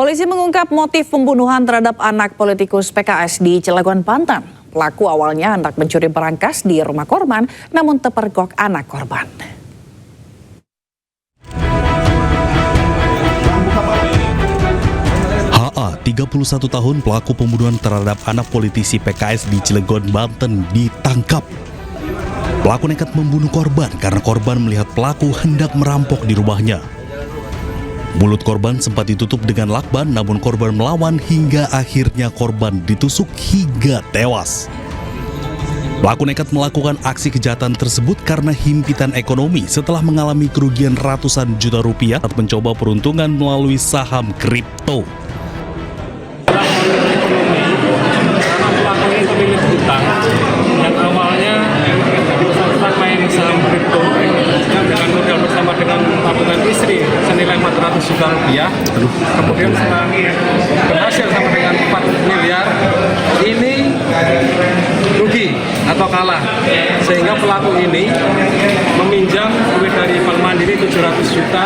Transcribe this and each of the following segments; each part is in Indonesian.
Polisi mengungkap motif pembunuhan terhadap anak politikus PKS di Cilegon, Banten. Pelaku awalnya hendak mencuri berangkas di rumah korban, namun terpergok anak korban. HA, 31 tahun, pelaku pembunuhan terhadap anak politisi PKS di Cilegon, Banten ditangkap. Pelaku nekat membunuh korban karena korban melihat pelaku hendak merampok di rumahnya. Mulut korban sempat ditutup dengan lakban, namun korban melawan hingga akhirnya korban ditusuk hingga tewas. Pelaku nekat melakukan aksi kejahatan tersebut karena himpitan ekonomi setelah mengalami kerugian ratusan juta rupiah saat mencoba peruntungan melalui saham kripto. Karena pelaku ini pemilik hutang yang awalnya bersangkutan main saham kripto dengan modal bersama dengan tabungan istri senilai 400 juta rupiah. Kemudian setelah berhasil sampai dengan 4 miliar, ini rugi atau kalah, sehingga pelaku ini meminjam duit dari Bank Mandiri 700 juta.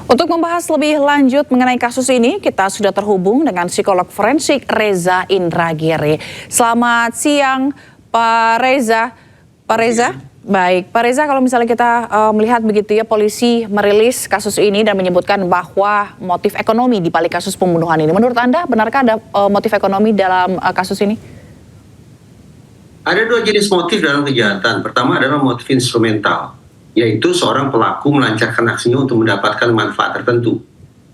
Untuk membahas lebih lanjut mengenai kasus ini, kita sudah terhubung dengan psikolog forensik Reza Indragiri. Selamat siang, Pak Reza. Pak Reza, baik. Pak Reza, kalau misalnya kita melihat begitu ya, polisi merilis kasus ini dan menyebutkan bahwa motif ekonomi di balik kasus pembunuhan ini. Menurut Anda, benarkah ada motif ekonomi dalam kasus ini? Ada dua jenis motif dalam kejahatan. Pertama adalah motif instrumental, yaitu seorang pelaku melancarkan aksinya untuk mendapatkan manfaat tertentu.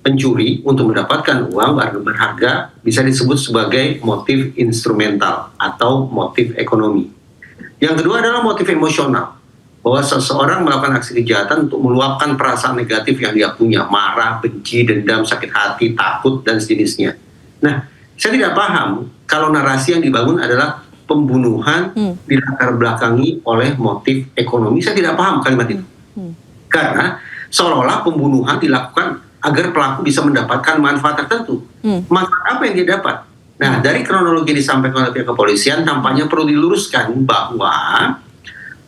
Pencuri untuk mendapatkan uang berharga bisa disebut sebagai motif instrumental atau motif ekonomi. Yang kedua adalah motif emosional, bahwa seseorang melakukan aksi kejahatan untuk meluapkan perasaan negatif yang dia punya, marah, benci, dendam, sakit hati, takut, dan sejenisnya. Nah, saya tidak paham kalau narasi yang dibangun adalah pembunuhan dilatar belakangi oleh motif ekonomi. Saya tidak paham kalimat itu. Karena seolah-olah pembunuhan dilakukan agar pelaku bisa mendapatkan manfaat tertentu. Manfaat apa yang dia dapat? Nah, dari kronologi disampaikan oleh pihak kepolisian, tampaknya perlu diluruskan bahwa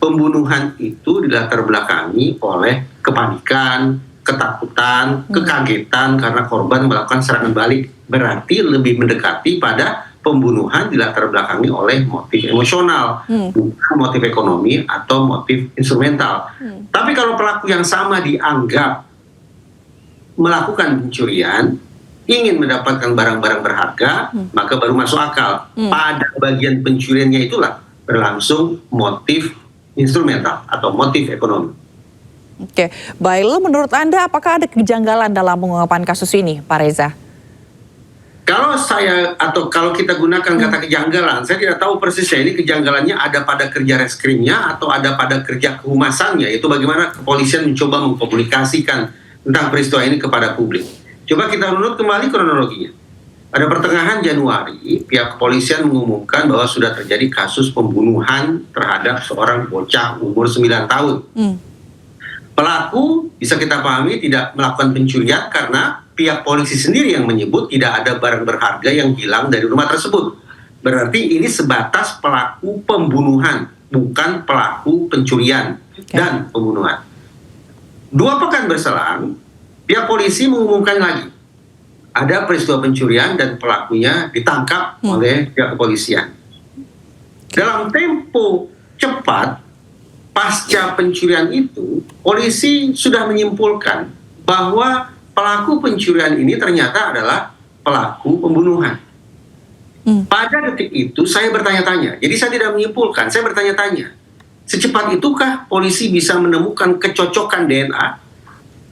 pembunuhan itu dilatar belakangi oleh kepanikan, ketakutan, kekagetan karena korban melakukan serangan balik. Berarti lebih mendekati pada pembunuhan dilatar belakangi oleh motif emosional, bukan motif ekonomi atau motif instrumental. Tapi kalau pelaku yang sama dianggap melakukan pencurian, ingin mendapatkan barang-barang berharga, maka baru masuk akal. Pada bagian pencuriannya itulah berlangsung motif instrumental atau motif ekonomi. Oke, baik. Lalu menurut Anda apakah ada kejanggalan dalam pengungkapan kasus ini, Pak Reza? Kalau kita gunakan kata kejanggalan, saya tidak tahu persisnya ini kejanggalannya ada pada kerja reskrimnya atau ada pada kerja kehumasannya, yaitu bagaimana kepolisian mencoba mengkomunikasikan tentang peristiwa ini kepada publik. Coba kita runut kembali kronologinya. Pada pertengahan Januari, pihak kepolisian mengumumkan bahwa sudah terjadi kasus pembunuhan terhadap seorang bocah umur 9 tahun. Pelaku bisa kita pahami tidak melakukan pencurian karena pihak polisi sendiri yang menyebut tidak ada barang berharga yang hilang dari rumah tersebut. Berarti ini sebatas pelaku pembunuhan, bukan pelaku pencurian dan pembunuhan. 2 pekan berselang, pihak polisi mengumumkan lagi ada peristiwa pencurian dan pelakunya ditangkap oleh pihak kepolisian. Dalam tempo cepat pasca pencurian itu, polisi sudah menyimpulkan bahwa pelaku pencurian ini ternyata adalah pelaku pembunuhan. Pada detik itu saya bertanya-tanya, jadi saya tidak menyimpulkan, saya bertanya-tanya, secepat itukah polisi bisa menemukan kecocokan DNA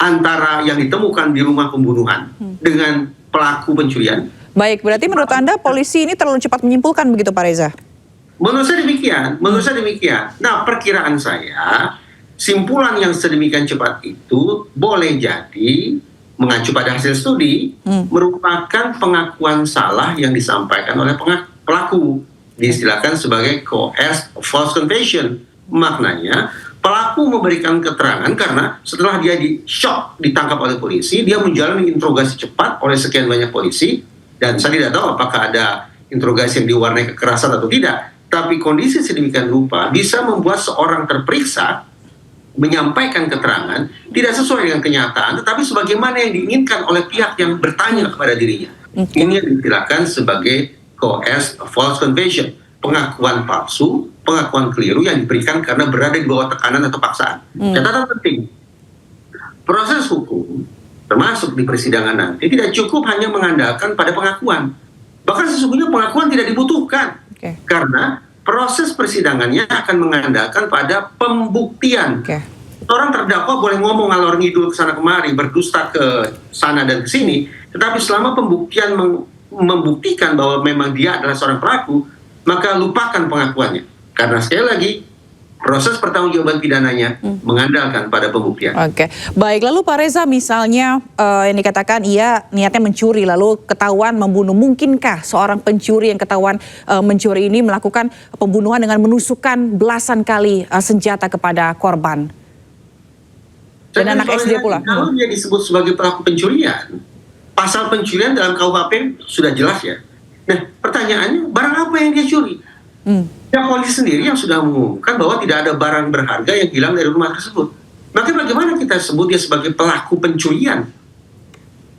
antara yang ditemukan di rumah pembunuhan dengan pelaku pencurian? Baik, berarti menurut Anda polisi ini terlalu cepat menyimpulkan begitu, Pak Reza? Menurut saya demikian. Nah, perkiraan saya, simpulan yang sedemikian cepat itu boleh jadi mengacu pada hasil studi, merupakan pengakuan salah yang disampaikan oleh pelaku. Diistilahkan sebagai coerced false confession. Maknanya, pelaku memberikan keterangan karena setelah dia ditangkap oleh polisi, dia menjalani interogasi cepat oleh sekian banyak polisi, dan saya tidak tahu apakah ada interogasi yang diwarnai kekerasan atau tidak, tapi kondisi sedemikian rupa bisa membuat seorang terperiksa menyampaikan keterangan tidak sesuai dengan kenyataan, tetapi sebagaimana yang diinginkan oleh pihak yang bertanya kepada dirinya. Ini yang diistilahkan sebagai coerced false confession, pengakuan palsu, pengakuan keliru yang diberikan karena berada di bawah tekanan atau paksaan. Catatan penting, proses hukum termasuk di persidangan nanti tidak cukup hanya mengandalkan pada pengakuan. Bahkan sesungguhnya pengakuan tidak dibutuhkan. Karena proses persidangannya akan mengandalkan pada pembuktian. Orang terdakwa boleh ngomong ngalor ngidul ke sana kemari, berdusta ke sana dan ke sini, tetapi selama pembuktian membuktikan bahwa memang dia adalah seorang pelaku, maka lupakan pengakuannya. Karena sekali lagi, proses pertanggungjawaban pidananya mengandalkan pada pembuktian. Baik. Lalu Pak Reza, misalnya yang dikatakan ia niatnya mencuri, lalu ketahuan membunuh. Mungkinkah seorang pencuri yang ketahuan mencuri ini melakukan pembunuhan dengan menusukkan belasan kali senjata kepada korban? Dan anak SD pula. Kalau dia disebut sebagai pelaku pencurian, pasal pencurian dalam KUHP sudah jelas ya. Nah, pertanyaannya, barang apa yang dia curi? Ya, polisi sendiri yang sudah mengumumkan bahwa tidak ada barang berharga yang hilang dari rumah tersebut. Maka bagaimana kita sebut dia sebagai pelaku pencurian?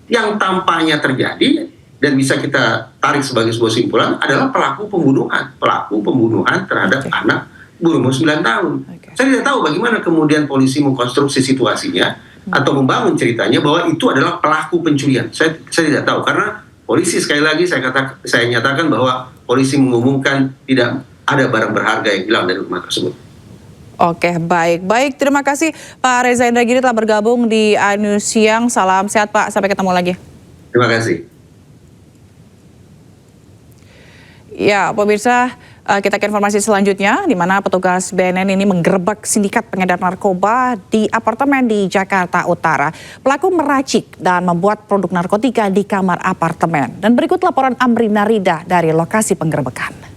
Yang tampaknya terjadi dan bisa kita tarik sebagai sebuah simpulan adalah pelaku pembunuhan terhadap anak berumur 9 tahun. Saya tidak tahu bagaimana kemudian polisi mengkonstruksi situasinya atau membangun ceritanya bahwa itu adalah pelaku pencurian. Saya tidak tahu, karena polisi, sekali lagi saya nyatakan bahwa polisi mengumumkan tidak ada barang berharga yang hilang dari rumah tersebut. Baik. Terima kasih Pak Reza Indragiri telah bergabung di iNews Siang. Salam sehat Pak, sampai ketemu lagi. Terima kasih. Ya, pemirsa, kita ke informasi selanjutnya, di mana petugas BNN ini menggerebek sindikat pengedar narkoba di apartemen di Jakarta Utara. Pelaku meracik dan membuat produk narkotika di kamar apartemen. Dan berikut laporan Amrina Rida dari lokasi penggerebekan.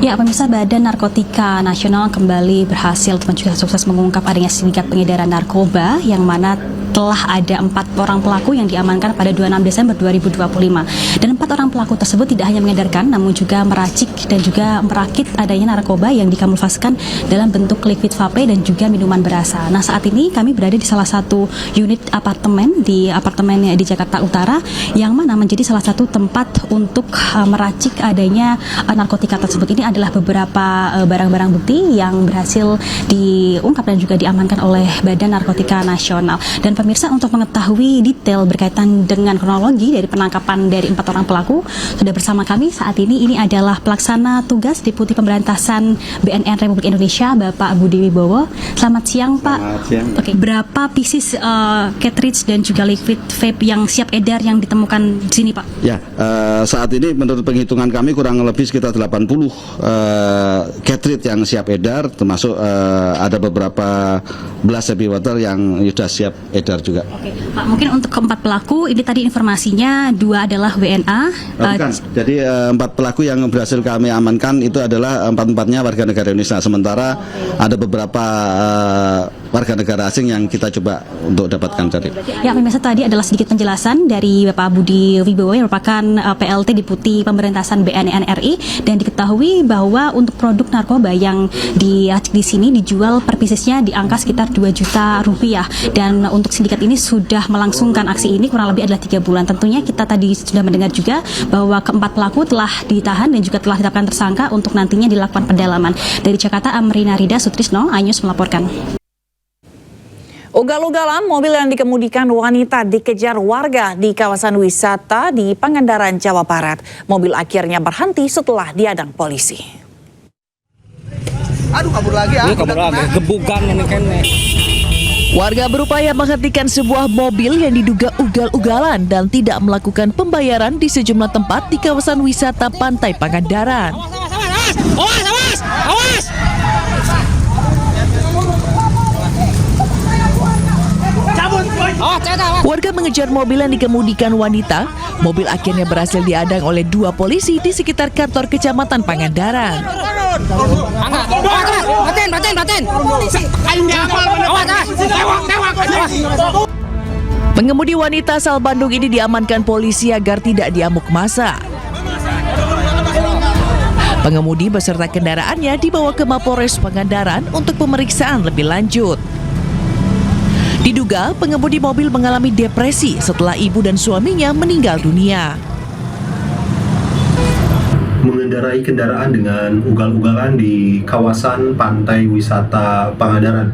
Ya, pemirsa, Badan Narkotika Nasional kembali berhasil dan juga sukses mengungkap adanya sindikat pengedaran narkoba yang mana telah ada 4 orang pelaku yang diamankan pada 26 Desember 2025. Dan 4 orang pelaku tersebut tidak hanya mengedarkan, namun juga meracik dan juga merakit adanya narkoba yang dikamuflaskan dalam bentuk liquid vape dan juga minuman berasa. Nah, saat ini kami berada di salah satu unit apartemen di Jakarta Utara, yang mana menjadi salah satu tempat untuk meracik adanya narkotika tersebut. Ini adalah beberapa barang-barang bukti yang berhasil diungkap dan juga diamankan oleh Badan Narkotika Nasional. Dan pemirsa, untuk mengetahui detail berkaitan dengan kronologi dari penangkapan dari 4 orang pelaku, sudah bersama kami saat ini adalah Pelaksana Tugas Deputi Pemberantasan BNN Republik Indonesia, Bapak Budi Wibowo. Selamat siang, Pak. Selamat siang. Berapa pieces cartridge dan juga liquid vape yang siap edar yang ditemukan di sini, Pak? Ya, saat ini menurut penghitungan kami kurang lebih sekitar 80 cartridge yang siap edar, termasuk ada beberapa belas happy water yang sudah siap edar juga. Pak, mungkin untuk keempat pelaku ini tadi informasinya 2 adalah WNA. Bukan. Jadi 4 pelaku yang berhasil kami amankan itu adalah 4-4-nya warga negara Indonesia. Sementara ada beberapa warga negara asing yang kita coba untuk dapatkan dari. Ya, pemirsa, tadi adalah sedikit penjelasan dari Bapak Budi Wibowo yang merupakan PLT Deputi Pemberantasan BNN RI, dan diketahui bahwa untuk produk narkoba yang diracik di sini dijual per piecesnya di angka sekitar 2 juta rupiah, dan untuk sindikat ini sudah melangsungkan aksi ini kurang lebih adalah 3 bulan. Tentunya kita tadi sudah mendengar juga bahwa keempat pelaku telah ditahan dan juga telah ditetapkan tersangka untuk nantinya dilakukan pendalaman. Dari Jakarta, Amrina Rida Sutrisno, iNews melaporkan. Ugal-ugalan mobil yang dikemudikan wanita dikejar warga di kawasan wisata di Pangandaran, Jawa Barat. Mobil akhirnya berhenti setelah diadang polisi. Aduh, kabur lagi ya. Kabur lagi, gebukan ini kan. Warga berupaya menghentikan sebuah mobil yang diduga ugal-ugalan dan tidak melakukan pembayaran di sejumlah tempat di kawasan wisata Pantai Pangandaran. Awas! Warga mengejar mobil yang dikemudikan wanita. Mobil akhirnya berhasil diadang oleh 2 polisi di sekitar kantor Kecamatan Pangandaran. Batin. Pengemudi wanita asal Bandung ini diamankan polisi agar tidak diamuk massa. Pengemudi beserta kendaraannya dibawa ke Mapolres Pangandaran untuk pemeriksaan lebih lanjut. Diduga pengemudi mobil mengalami depresi setelah ibu dan suaminya meninggal dunia. Mengendarai kendaraan dengan ugal-ugalan di kawasan pantai wisata Pangandaran.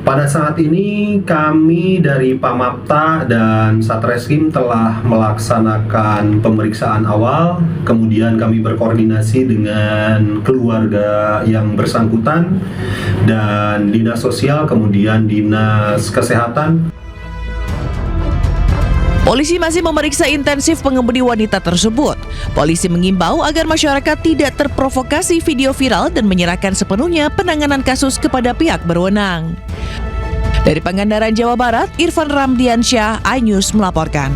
Pada saat ini kami dari Pamapta dan Satreskrim telah melaksanakan pemeriksaan awal, kemudian kami berkoordinasi dengan keluarga yang bersangkutan dan Dinas Sosial, kemudian Dinas Kesehatan. Polisi masih memeriksa intensif pengemudi wanita tersebut. Polisi mengimbau agar masyarakat tidak terprovokasi video viral dan menyerahkan sepenuhnya penanganan kasus kepada pihak berwenang. Dari Pangandaran, Jawa Barat, Irfan Ramdiansyah, iNews melaporkan.